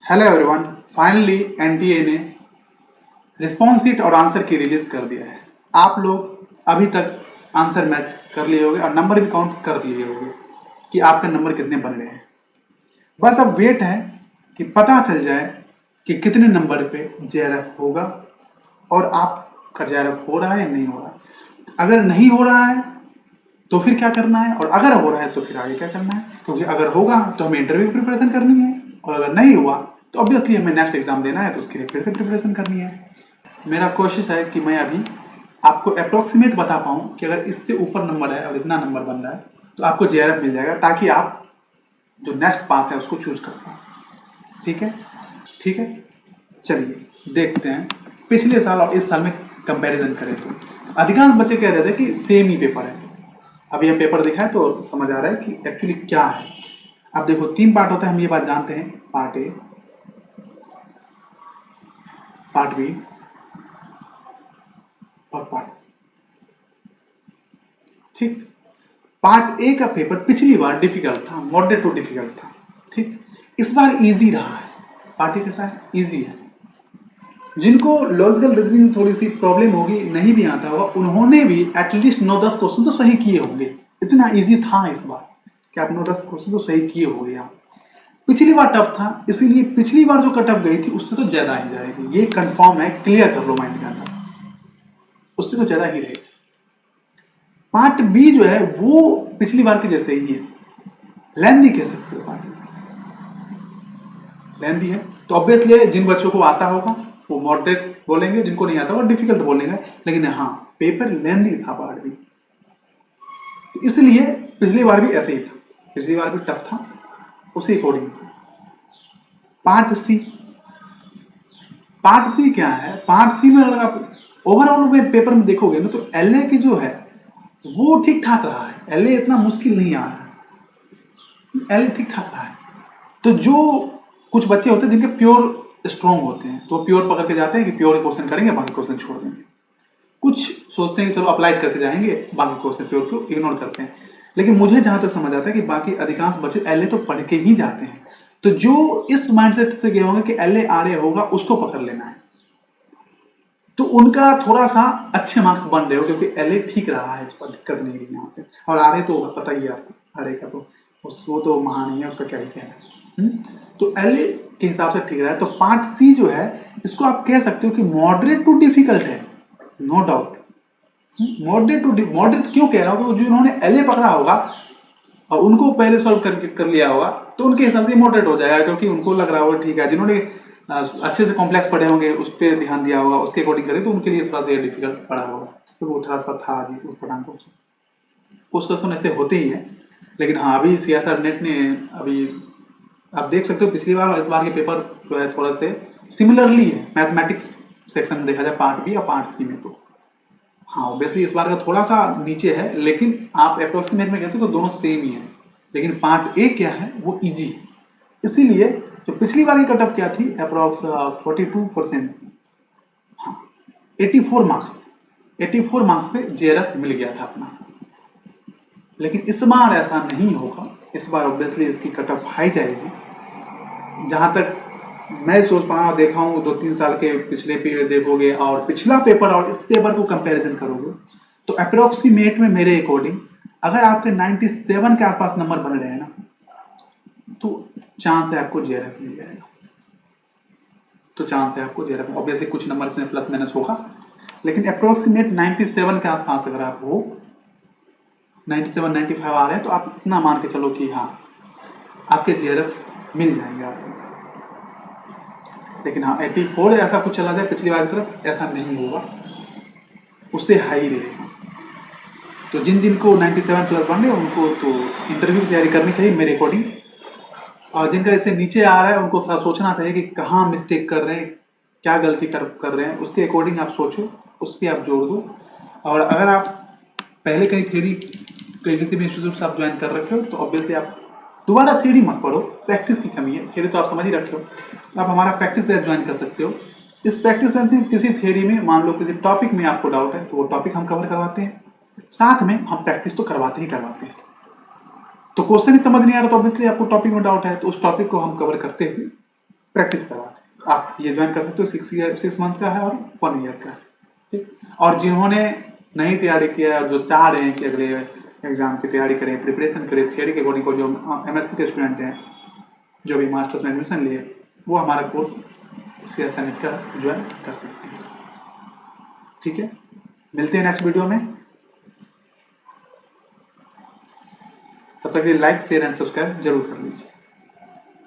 Hello everyone, finally NTA ने response sheet और answer की रिलीज कर दिया है। आप लोग अभी तक आंसर मैच कर लिए होंगे और नंबर भी काउंट कर लिए होंगे कि आपका नंबर कितने बन गए हैं। बस अब वेट है कि पता चल जाए कि कितने नंबर पे जेआरएफ होगा और आपका जेआरएफ हो रहा है या नहीं हो रहा है। अगर नहीं हो रहा है तो फिर क्या करना है, और अगर हो रहा है तो फिर आगे क्या करना है। क्योंकि अगर होगा तो हमें इंटरव्यू की प्रिपरेशन करनी है, और अगर नहीं हुआ तो ऑब्वियसली हमें नेक्स्ट एग्जाम देना है, तो उसके लिए फिर से प्रिपरेशन करनी है। मेरा कोशिश है कि मैं अभी आपको अप्रोक्सीमेट बता पाऊँ कि अगर इससे ऊपर नंबर है और इतना नंबर बन रहा है तो आपको जेआरएफ मिल जाएगा, ताकि आप जो नेक्स्ट पाथ है उसको चूज कर पाओ। ठीक है, ठीक है, चलिए देखते हैं पिछले साल और इस साल में कंपैरिजन करें तो अधिकांश बच्चे कह रहे थे कि सेम ही पेपर है। अभी हम पेपर दिखा है तो समझ आ रहा है कि एक्चुअली क्या है। अब देखो, 3 पार्ट होता है, हम ये बात जानते हैं। पार्ट ए, पार्ट बी और पार्ट सी। ठीक, पार्ट ए का पेपर पिछली बार डिफिकल्ट था, मॉडरेट टू डिफिकल्ट था। ठीक, इस बार इजी रहा है। पार्ट ए कैसा है? इजी है। जिनको लॉजिकल रीजनिंग थोड़ी सी प्रॉब्लम होगी, नहीं भी आता होगा, उन्होंने भी एटलीस्ट 9-10 क्वेश्चन तो सही किए होंगे। इतना इजी था इस बार कि आप 9-10 क्वेश्चन तो सही किए होंगे। आप पिछली बार टफ था, इसीलिए पिछली बार जो कट ऑफ गई थी उससे तो ज्यादा ही जाएगी, ये कंफर्म है। क्लियर कर लो माइंड के अंदर, उससे तो ज्यादा ही रहेगी। पार्ट बी जो है वो पिछली बार के जैसे ही है, लेंदी कह सकते हो। पार्ट लेंदी है तो ऑब्वियसली जिन बच्चों को आता होगा वो मॉडरेट बोलेंगे, जिनको नहीं आता वो डिफिकल्ट बोलेंगे। लेकिन हाँ, पेपर लेंदी था पार्ट बी, इसलिए पिछली बार भी ऐसे ही था। पिछली बार भी टफ था, उसी अकॉर्डिंग। पार्ट सी, पार्ट सी क्या है? पार्ट सी में अगर आप ओवरऑल में पेपर में देखोगे ना तो एलए की जो है वो ठीक ठाक रहा है। एलए इतना मुश्किल नहीं आ रहा है, एलए ठीक ठाक रहा है। तो जो कुछ बच्चे होते हैं जिनके प्योर स्ट्रॉन्ग होते हैं तो प्योर पकड़ के जाते हैं कि प्योर क्वेश्चन करेंगे, बाकी क्वेश्चन छोड़ देंगे। कुछ सोचते हैं कि चलो अप्लाई करके जाएंगे, बाकी क्वेश्चन प्योर को इग्नोर करते हैं। लेकिन मुझे जहां तक समझ आता है कि बाकी अधिकांश बच्चे एलए तो पढ़ के ही जाते हैं। तो जो इस माइंडसेट से गए होंगे कि एलए आरए होगा उसको पकड़ लेना है, तो उनका थोड़ा सा अच्छे मार्क्स बन रहे हो, क्योंकि एलए ठीक रहा है, इस पर दिक्कत नहीं रही यहाँ से। और आरए तो पता ही है आपको, आरए का तो वो तो महान ही है, उसका क्या ही कहना है। तो एलए के हिसाब से ठीक रहा है। तो पार्ट सी जो है इसको आप कह सकते हो कि मॉडरेट टू डिफिकल्ट है, no doubt. Moderate to moderate क्यों कह रहा हूँ? जो उन्होंने एलए पकड़ा होगा और उनको पहले सॉल्व कर लिया होगा तो उनके हिसाब से मॉडरेट हो जाएगा, क्योंकि उनको लग रहा होगा ठीक है। जिन्होंने अच्छे से कॉम्प्लेक्स पढ़े होंगे, उस पर ध्यान दिया होगा, उसके अकॉर्डिंग करें तो उनके लिए थोड़ा सा डिफिकल्ट पड़ा होगा। तो वो थोड़ा सा था जी उस पढ़ान को, कुछ क्वेश्चन ऐसे होते ही हैं। लेकिन हाँ, अभी सीएसआर नेट ने अभी आप देख सकते हो पिछली बार और इस बार के पेपर जो है थोड़ा से सिमिलरली है मैथमेटिक्स सेक्शन में देखा जाए, पार्ट बी और पार्ट सी में। तो हाँ, ऑब्वियसली इस बार का थोड़ा सा नीचे है, लेकिन आप अप्रोक्सीमेट में कहते हो तो दोनों सेम ही है। लेकिन पार्ट ए क्या है वो इजी है, इसीलिए जो पिछली बार की कटअप क्या थी अप्रोक्स 42%, हाँ 84 मार्क्स, 84 मार्क्स पे जेआरएफ मिल गया था अपना। लेकिन इस बार ऐसा नहीं होगा, इस बार ऑब्वियसली इसकी कटअप हाई जाएगी। जहां तक मैं सोच पा रहा हूँ, देखा हूँ 2-3 साल के पिछले पेपर देखोगे और पिछला पेपर और इस पेपर को कंपैरिजन करोगे तो अप्रोक्सीमेट में मेरे अकॉर्डिंग अगर आपके 97 के आसपास नंबर बन रहे हैं ना तो चांस है आपको जेआरएफ मिल जाएगा। तो चांस है आपको जेआरएफ, ऑब्वियसली कुछ नंबर इसमें प्लस माइनस होगा, लेकिन अप्रोक्सीमेट 97 के आसपास अगर आप हो, 97-95 आ रहे हैं तो आप इतना मान के चलो कि हाँ आपके जेआरएफ मिल जाएंगे आपको। लेकिन हाँ 84 ऐसा कुछ चला जाए पिछली बार की तरफ, ऐसा नहीं होगा, उससे हाई रहेगा। तो जिन जिन को 97 प्लस बन रहे उनको तो इंटरव्यू की तैयारी करनी चाहिए मेरे अकॉर्डिंग, और जिनका इससे नीचे आ रहा है उनको थोड़ा सोचना चाहिए कि कहाँ मिस्टेक कर रहे हैं, क्या गलती कर रहे हैं, उसके अकॉर्डिंग आप सोचो, उस पर आप जोड़ दो। और अगर आप पहले कहीं थ्योरी कहीं किसी भी इंस्टीट्यूट से आप ज्वाइन कर रखे हो तो ऑब्वियसली आप दोबारा थ्योरी मत पढ़ो, प्रैक्टिस की कमी है। थ्योरी तो आप समझ ही रखे हो, तो आप हमारा प्रैक्टिस बैच ज्वाइन कर सकते हो। इस प्रैक्टिस बैच में किसी थ्योरी में मान लो किसी टॉपिक में आपको डाउट है तो वो टॉपिक हम कवर करवाते हैं, साथ में हम प्रैक्टिस तो करवाते ही करवाते हैं। तो क्वेश्चन ही समझ नहीं आ रहा तो ऑब्वियसली आपको टॉपिक में डाउट है, तो उस टॉपिक को हम कवर करते हुए प्रैक्टिस करवाते हैं। आप ये ज्वाइन कर सकते हो, 6 मंथ का है और 1 ईयर का है, ठीक। और जिन्होंने नहीं तैयारी किया और जो चाह रहे हैं कि अगले एग्जाम की तैयारी करें, प्रिपरेशन करें थियरी के अकॉर्डिंग को, जो MSc के स्टूडेंट हैं जो भी मास्टर्स में एडमिशन लिए, वो हमारा कोर्स CSNET का ज्वाइन कर सकते हैं, ठीक है। मिलते हैं नेक्स्ट वीडियो में, तब तक के लिए लाइक शेयर एंड सब्सक्राइब जरूर कर लीजिए।